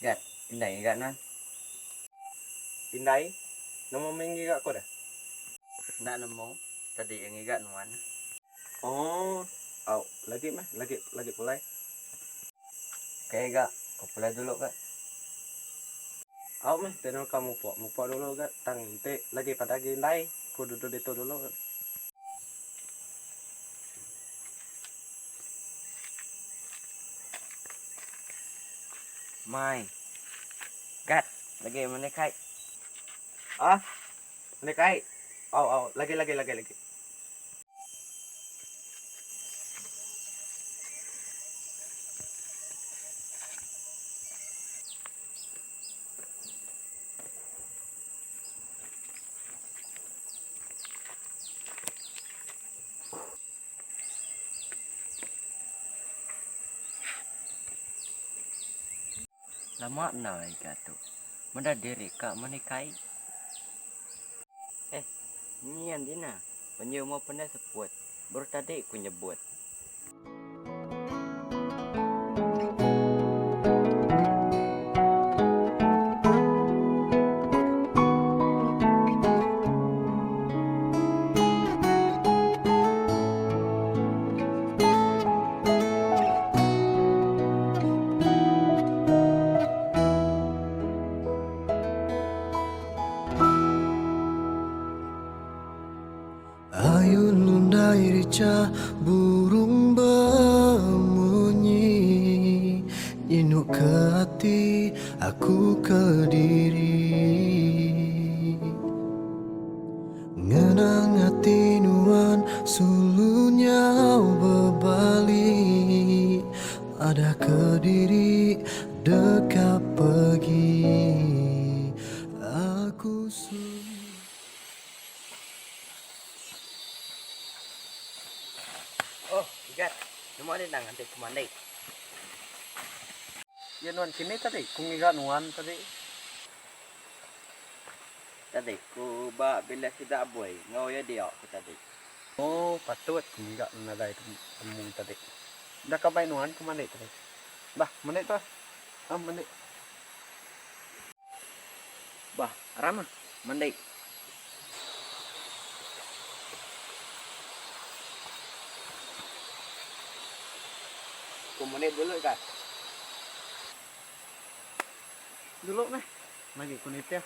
Gat, pindai gat na. Pindai? Namo main giga ko dah. Ndak nemu. Tadi yang igat nuan. Oh, lagi mah, lagi pulai. Kayak gak, kau pulai dulu kak. Mah, tenang kamu mupo dulu gak. Tang te lagi pada gindai. Ku duduk itu dulu. Mai. Gat, lagi mana kai? Ini kai. Lagi. Lama na ikat tu. Mana diri kak mana kai? Nian dina. Penyu mau pernah sebut. Baru tadi aku nyebut. Ayun lundai rica burung berbunyi, nyinuk ke hati aku ke diri. Ngenang hati nuan sulunya berbalik, ada ke diri dekat pergi. Aku Oh, ikat. Cuma ada nang nanti kemana? Ya nuan kini tadi. Kung giga nuan tadi. Tadi ku ba bila tidak boy. Ngau ya dia aku tadi. Oh, patut kung giga naday temung tadi. Dah kabay nuan kemana tadi? Bah, mana tu? Mana? Bah, Rama, mandi. Kumenit dulu kan? Dulu meh. Lagi kunit ya.